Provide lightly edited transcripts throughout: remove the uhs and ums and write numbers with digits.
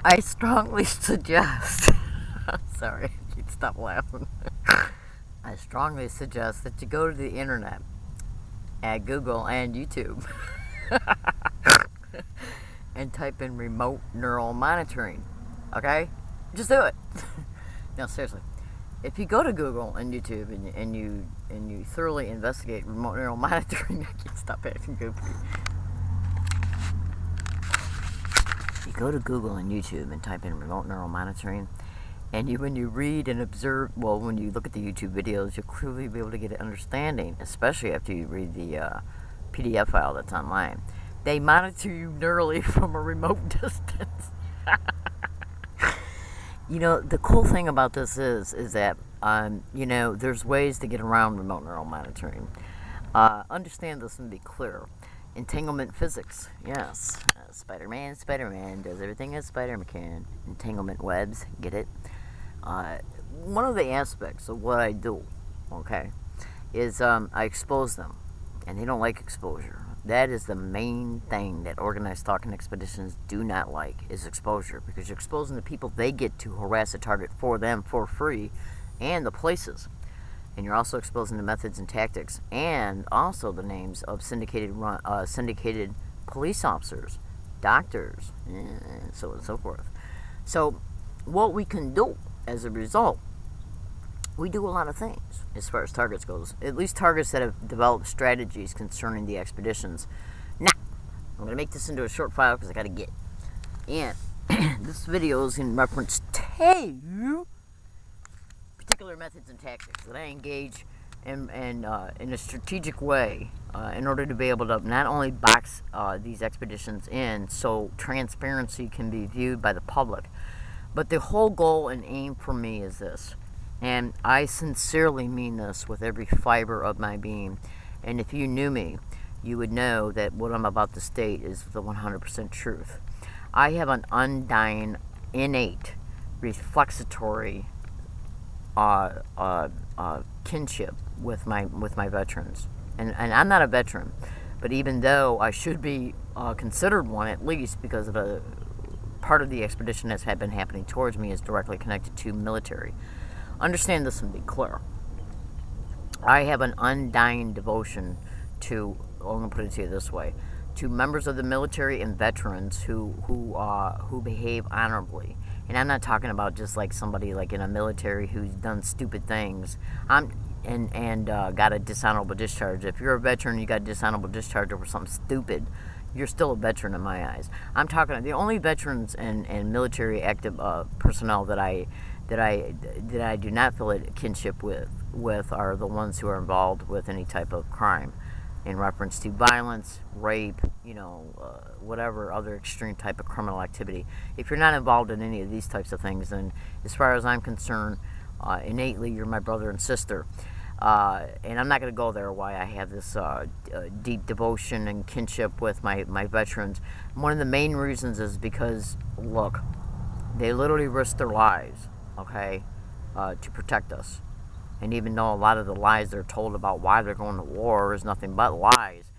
I strongly suggest. Sorry, I can't stop laughing. I strongly suggest that you go to the internet at Google and YouTube and type in remote neural monitoring. Okay? Just do it. No, seriously. If you go to Google and YouTube and you thoroughly investigate remote neural monitoring, I can't stop acting goofy. You go to Google and YouTube and type in remote neural monitoring, and when you read and observe, well, when you look at the YouTube videos, you'll clearly be able to get an understanding, especially after you read the PDF file that's online. They monitor you neurally from a remote distance. You know, the cool thing about this is that, there's ways to get around remote neural monitoring. Understand this and be clear. Entanglement physics, yes. Spider-Man does everything as Spider-Man can. Entanglement webs, get it? One of the aspects of what I do, okay, is I expose them, and they don't like exposure. That is the main thing that organized stalking expeditions do not like, is exposure, because you're exposing the people they get to harass a target for them for free, and the places. And you're also exposing the methods and tactics, and also the names of syndicated police officers, doctors, and so on and so forth. So, what we can do as a result, we do a lot of things as far as targets goes. At least targets that have developed strategies concerning the expeditions. Now, I'm going to make this into a short file because I got to get. And this video is in reference to particular methods and tactics that I engage in a strategic way in order to be able to not only box these expeditions in so transparency can be viewed by the public, but the whole goal and aim for me is this. And I sincerely mean this with every fiber of my being. And if you knew me, you would know that what I'm about to state is the 100% truth. I have an undying, innate, reflexatory kinship with my veterans. And I'm not a veteran, but even though I should be considered one, at least because of a part of the expedition that's been happening towards me is directly connected to military. Understand this and be clear. I have an undying devotion to, I'm going to put it to you this way, to members of the military and veterans who behave honorably. And I'm not talking about just like somebody like in a military who's done stupid things and got a dishonorable discharge. If you're a veteran and you got a dishonorable discharge over something stupid, you're still a veteran in my eyes. I'm talking the only veterans and military active personnel that I do not feel a kinship with are the ones who are involved with any type of crime in reference to violence, rape, whatever other extreme type of criminal activity. If you're not involved in any of these types of things, then as far as I'm concerned, innately you're my brother and sister. And I'm not going to go there why I have this deep devotion and kinship with my veterans. One of the main reasons is because, look, they literally risk their lives, okay, to protect us. And even though a lot of the lies they're told about why they're going to war is nothing but lies,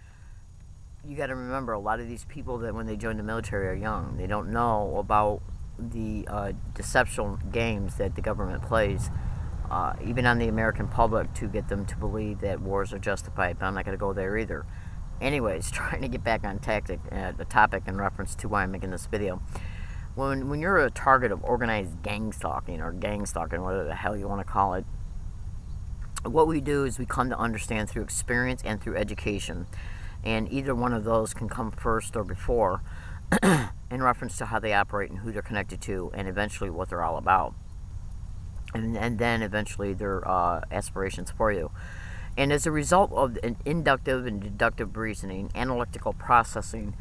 you got to remember a lot of these people that when they join the military are young. They don't know about the deception games that the government plays, even on the American public, to get them to believe that wars are justified. But I'm not going to go there either. Anyways, trying to get back on the topic in reference to why I'm making this video. When you're a target of organized gang stalking, whatever the hell you want to call it, what we do is we come to understand through experience and through education, and either one of those can come first or before in reference to how they operate and who they're connected to, and eventually what they're all about, and then eventually their aspirations for you. And as a result of an inductive and deductive reasoning, analytical processing,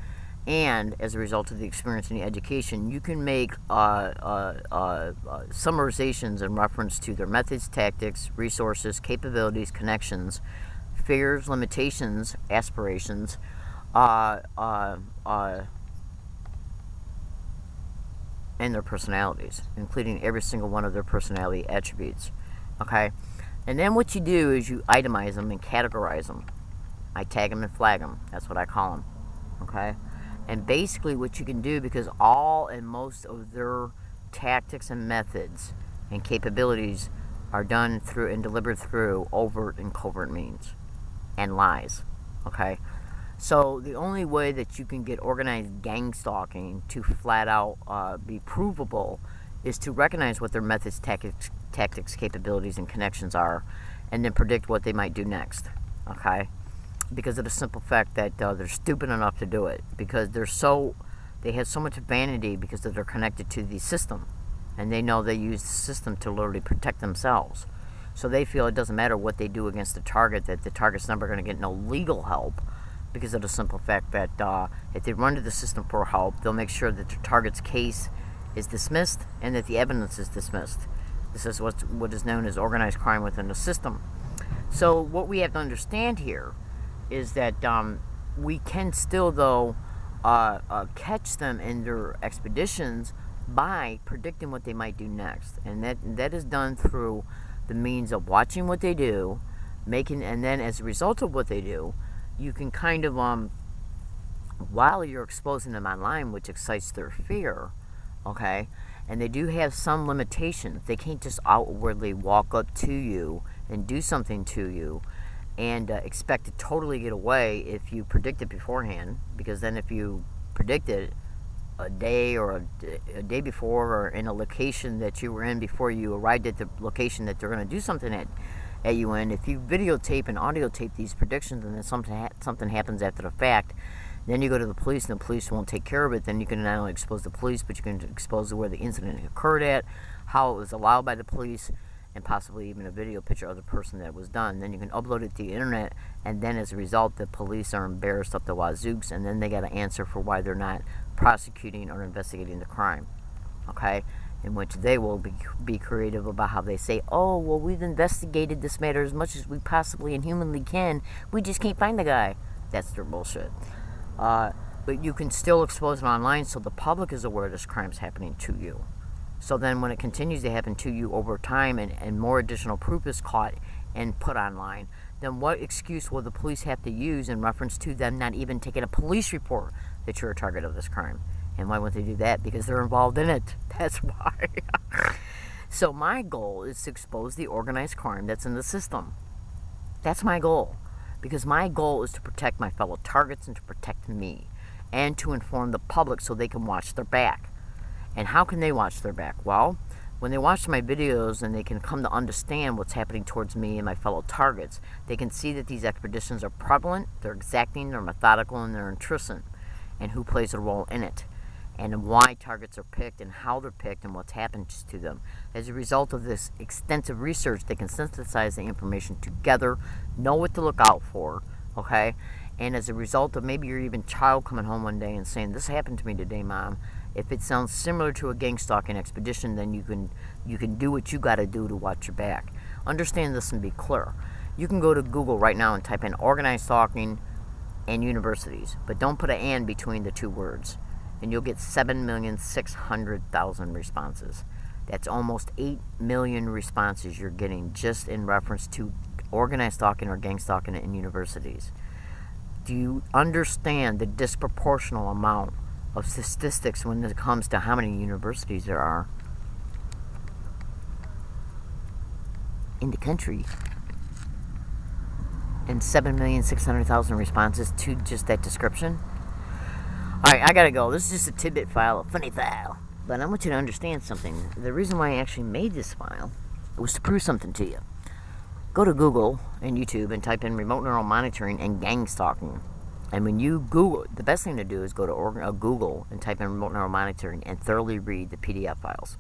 and as a result of the experience and the education, you can make summarizations in reference to their methods, tactics, resources, capabilities, connections, fears, limitations, aspirations, and their personalities, including every single one of their personality attributes. Okay? And then what you do is you itemize them and categorize them. I tag them and flag them. That's what I call them. Okay? And basically what you can do, because all and most of their tactics and methods and capabilities are done through and delivered through overt and covert means and lies. Okay? So the only way that you can get organized gang stalking to flat out be provable is to recognize what their methods, tactics, capabilities, and connections are, and then predict what they might do next. Okay? Because of the simple fact that they're stupid enough to do it, because they have so much vanity because they're connected to the system, and they know they use the system to literally protect themselves. So they feel it doesn't matter what they do against the target, that the target's never going to get no legal help, because of the simple fact that if they run to the system for help, they'll make sure that the target's case is dismissed and that the evidence is dismissed. This is what is known as organized crime within the system. So what we have to understand here is that we can still, though, catch them in their expeditions by predicting what they might do next. And that is done through the means of watching what they do, and then as a result of what they do, you can kind of, while you're exposing them online, which excites their fear, okay, and they do have some limitations. They can't just outwardly walk up to you and do something to you and expect to totally get away if you predict it beforehand, because then if you predict it a day or a day before, or in a location that you were in before you arrived at the location that they're going to do something at you in, if you videotape and audio tape these predictions and then something happens after the fact, then you go to the police and the police won't take care of it, then you can not only expose the police, but you can expose where the incident occurred at, how it was allowed by the police, and possibly even a video picture of the person that was done. Then you can upload it to the internet, and then as a result, the police are embarrassed up the wazooks, and then they got to answer for why they're not prosecuting or investigating the crime. Okay? In which they will be creative about how they say, oh, well, we've investigated this matter as much as we possibly and humanly can. We just can't find the guy. That's their bullshit. But you can still expose it online so the public is aware this crime's happening to you. So then when it continues to happen to you over time and more additional proof is caught and put online, then what excuse will the police have to use in reference to them not even taking a police report that you're a target of this crime? And why wouldn't they do that? Because they're involved in it. That's why. So my goal is to expose the organized crime that's in the system. That's my goal. Because my goal is to protect my fellow targets and to protect me. And to inform the public so they can watch their back. And how can they watch their back? Well, when they watch my videos and they can come to understand what's happening towards me and my fellow targets, they can see that these expeditions are prevalent, they're exacting, they're methodical, and they're intrusive. And who plays a role in it. And why targets are picked and how they're picked and what's happened to them. As a result of this extensive research, they can synthesize the information together, know what to look out for, okay? And as a result of maybe your even child coming home one day and saying, this happened to me today, Mom, if it sounds similar to a gang stalking expedition, then you can do what you got to do to watch your back. Understand this and be clear. You can go to Google right now and type in organized stalking and universities, but don't put an "and" between the two words. And you'll get 7,600,000 responses. That's almost 8 million responses you're getting just in reference to organized stalking or gang stalking in universities. Do you understand the disproportional amount of statistics when it comes to how many universities there are in the country? And 7,600,000 responses to just that description? Alright, I gotta go. This is just a tidbit file, a funny file. But I want you to understand something. The reason why I actually made this file was to prove something to you. Go to Google and YouTube and type in remote neural monitoring and gang stalking. And when you Google, the best thing to do is go to Google and type in remote neural monitoring and thoroughly read the PDF files.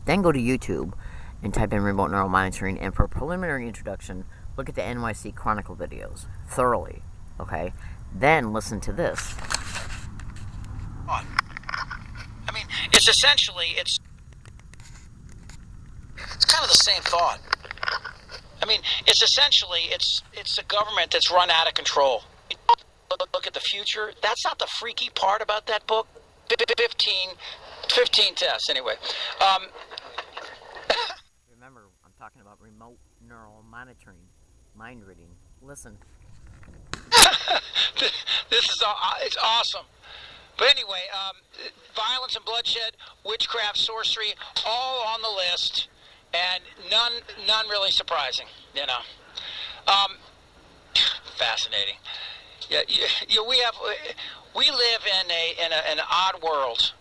Then go to YouTube and type in remote neural monitoring, and for a preliminary introduction, look at the NYC Chronicle videos thoroughly, okay? Then listen to this. I mean, it's essentially, it's kind of the same thought. I mean, it's essentially, it's a government that's run out of control. Look at the future. That's not the freaky part about that book. 15 tests, anyway. Remember, I'm talking about remote neural monitoring, mind reading. Listen. This is, it's awesome. But anyway, violence and bloodshed, witchcraft, sorcery, all on the list, and none really surprising. You know, um, fascinating. Yeah, we live in an odd world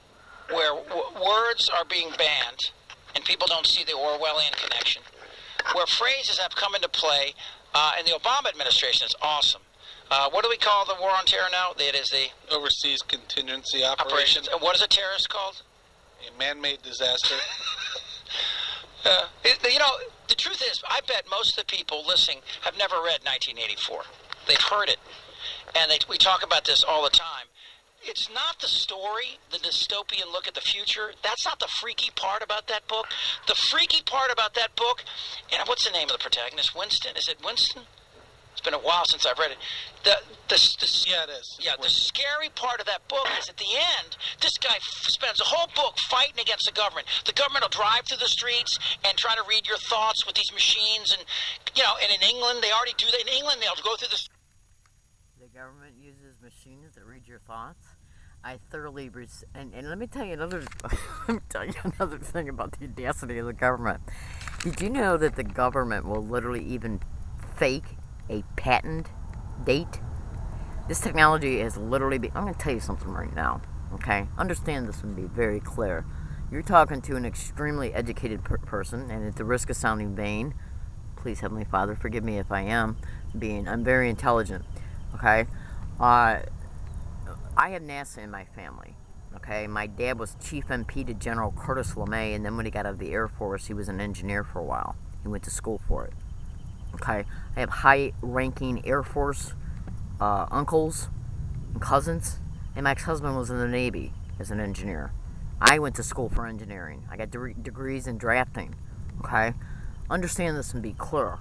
where words are being banned, and people don't see the Orwellian connection. Where phrases have come into play, in the Obama administration is awesome. What do we call the war on terror now? It is the Overseas Contingency Operations. And what is a terrorist called? A man-made disaster. You know, the truth is, I bet most of the people listening have never read 1984. They've heard it, and we talk about this all the time. It's not the story, the dystopian look at the future. That's not the freaky part about that book. The freaky part about that book, and what's the name of the protagonist? Winston? Is it Winston? It's been a while since I've read it. Yeah, it is. Yeah, the scary part of that book is at the end, this guy spends a whole book fighting against the government. The government will drive through the streets and try to read your thoughts with these machines. And, you know, and in England, they already do that. In England, they'll go through the... The government uses machines that read your thoughts. I thoroughly and let me tell you another thing about the audacity of the government. Did you know that the government will literally even fake a patent date? This technology has literally been... I'm going to tell you something right now, okay? Understand this and be very clear. You're talking to an extremely educated person, and at the risk of sounding vain, please, Heavenly Father, forgive me if I am I'm very intelligent, okay? I have NASA in my family, okay? My dad was Chief MP to General Curtis LeMay, and then when he got out of the Air Force, he was an engineer for a while. He went to school for it, okay? I have high-ranking Air Force uncles and cousins, and my ex-husband was in the Navy as an engineer. I went to school for engineering. I got degrees in drafting, okay? Understand this and be clear.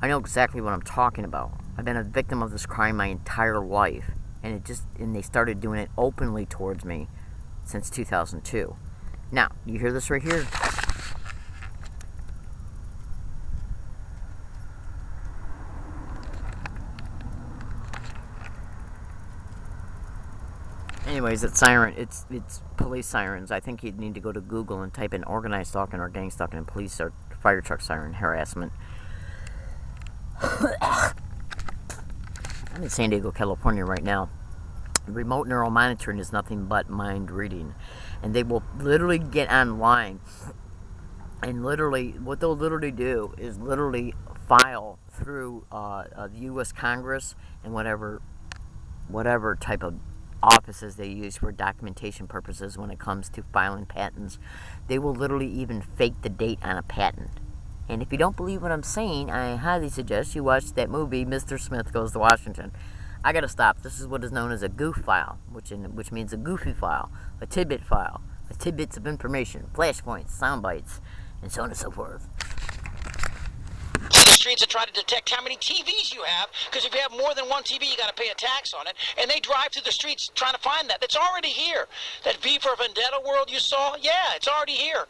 I know exactly what I'm talking about. I've been a victim of this crime my entire life. And they started doing it openly towards me since 2002. Now, you hear this right here? Anyways, it's siren. It's police sirens. I think you'd need to go to Google and type in organized stalking or gang stalking and police or fire truck siren harassment. I'm in San Diego, California right now. Remote neural monitoring is nothing but mind reading. And they will literally get online. And literally, what they'll literally do is literally file through the U.S. Congress and whatever type of offices they use for documentation purposes when it comes to filing patents. They will literally even fake the date on a patent. And if you don't believe what I'm saying, I highly suggest you watch that movie, Mr. Smith Goes to Washington. I gotta stop. This is what is known as a goof file, which means a goofy file, a tidbit file, tidbits of information, flashpoints, sound bites, and so on and so forth. The streets and try to detect how many TVs you have, because if you have more than one TV, you got to pay a tax on it. And they drive through the streets trying to find that. It's already here. That V for Vendetta world you saw, yeah, it's already here.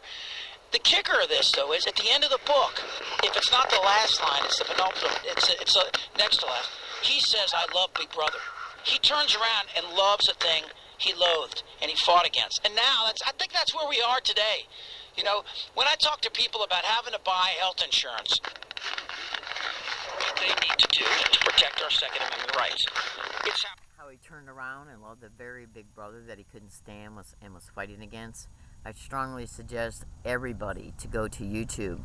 The kicker of this, though, is at the end of the book, if it's not the last line, it's the penultimate, it's next to last. He says, I love Big Brother. He turns around and loves a thing he loathed and he fought against. And now, I think that's where we are today. You know, when I talk to people about having to buy health insurance, what they need to do to protect our Second Amendment rights. It's how he turned around and loved the very Big Brother that he couldn't stand and was fighting against. I strongly suggest everybody to go to YouTube,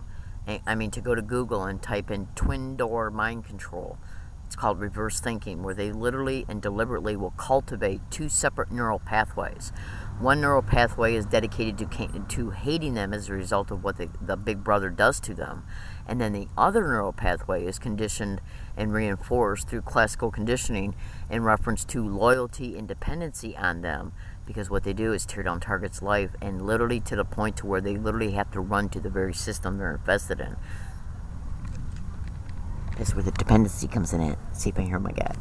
to go to Google and type in twin door mind control. It's called reverse thinking, where they literally and deliberately will cultivate two separate neural pathways. One neural pathway is dedicated to hating them as a result of what the Big Brother does to them. And then the other neural pathway is conditioned and reinforced through classical conditioning in reference to loyalty and dependency on them. Because what they do is tear down target's life, and literally to the point to where they literally have to run to the very system they're invested in. That's where the dependency comes in at. See if I hear my God.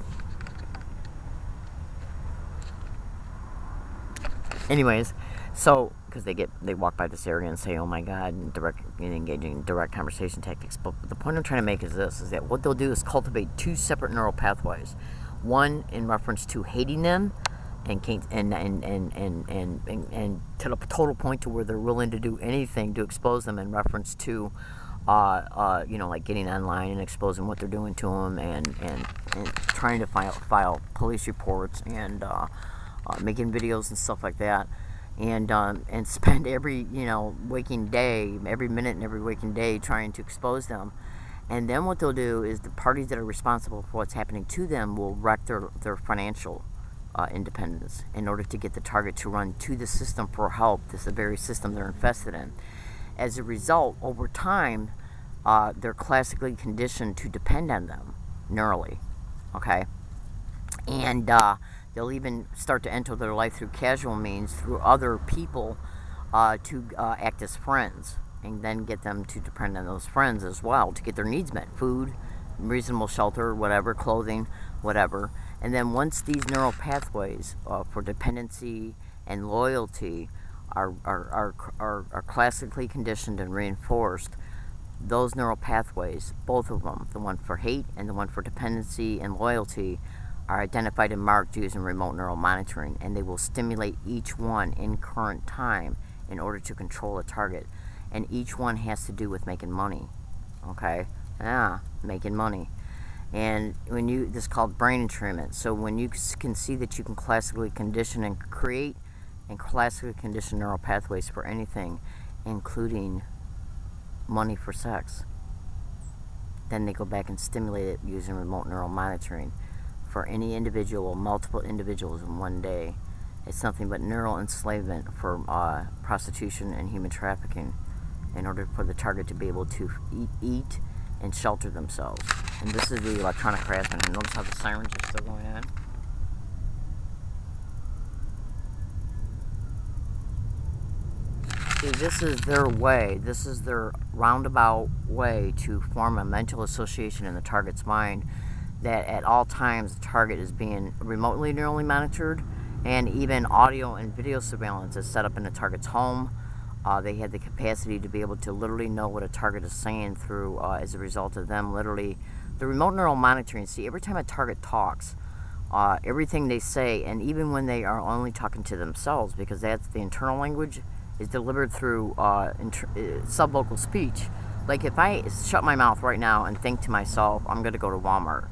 Anyways, so because they walk by this area and say, "Oh my God," and engaging in direct conversation tactics. But the point I'm trying to make is this: is that what they'll do is cultivate two separate neural pathways. One in reference to hating them, and can't, and to the total point to where they're willing to do anything to expose them in reference to, like getting online and exposing what they're doing to them, and trying to file police reports, and making videos and stuff like that, and spend every waking day, every minute and every waking day trying to expose them. And then what they'll do is the parties that are responsible for what's happening to them will wreck their financial independence in order to get the target to run to the system for help. This is the very system they're infested in. As a result, over time, they're classically conditioned to depend on them neurally, okay? And they'll even start to enter their life through casual means, through other people, to act as friends, and then get them to depend on those friends as well to get their needs met: food, reasonable shelter, whatever, clothing, whatever. And then once these neural pathways for dependency and loyalty are classically conditioned and reinforced, those neural pathways, both of them, the one for hate and the one for dependency and loyalty, are identified and marked using remote neural monitoring, and they will stimulate each one in current time in order to control a target. And each one has to do with making money, okay? Making money. And this is called brain entrainment. So when you can see that you can classically condition and create and classically condition neural pathways for anything, including money for sex, then they go back and stimulate it using remote neural monitoring for any individual or multiple individuals in one day. It's nothing but neural enslavement for prostitution and human trafficking in order for the target to be able to eat and shelter themselves. And this is the electronic harassment. And notice how the sirens are still going on? See, this is their way, this is their roundabout way to form a mental association in the target's mind that at all times the target is being remotely neurally monitored, and even audio and video surveillance is set up in the target's home. They had the capacity to be able to literally know what a target is saying through, as a result of them literally, the remote neural monitoring. See, every time a target talks, everything they say, and even when they are only talking to themselves, because that's the internal language, is delivered through subvocal speech. Like if I shut my mouth right now and think to myself, I'm going to go to Walmart,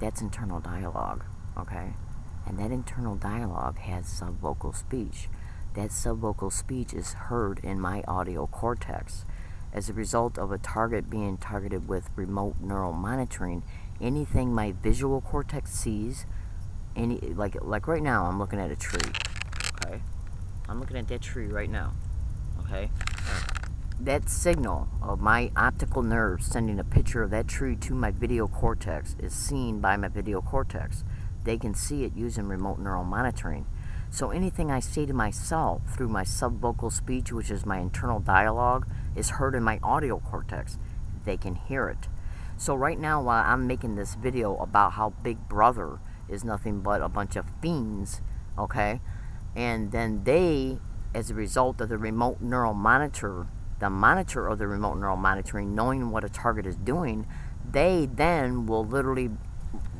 that's internal dialogue, okay? And that internal dialogue has subvocal speech. That subvocal speech is heard in my audio cortex. As a result of a target being targeted with remote neural monitoring, anything my visual cortex sees, like right now I'm looking at a tree, okay? I'm looking at that tree right now, okay? That signal of my optical nerve sending a picture of that tree to my video cortex is seen by my video cortex. They can see it using remote neural monitoring. So anything I say to myself through my subvocal speech, which is my internal dialogue, is heard in my audio cortex. They can hear it. So right now, while I'm making this video about how Big Brother is nothing but a bunch of fiends, okay? And then they, as a result of the remote neural monitor, the monitor of the remote neural monitoring, knowing what a target is doing, they then will literally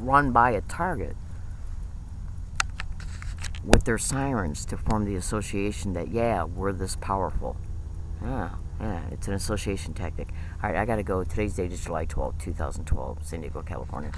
run by a target with their sirens to form the association that, yeah, we're this powerful. Yeah, it's an association tactic. All right, I gotta go. Today's date is July 12, 2012, San Diego, California.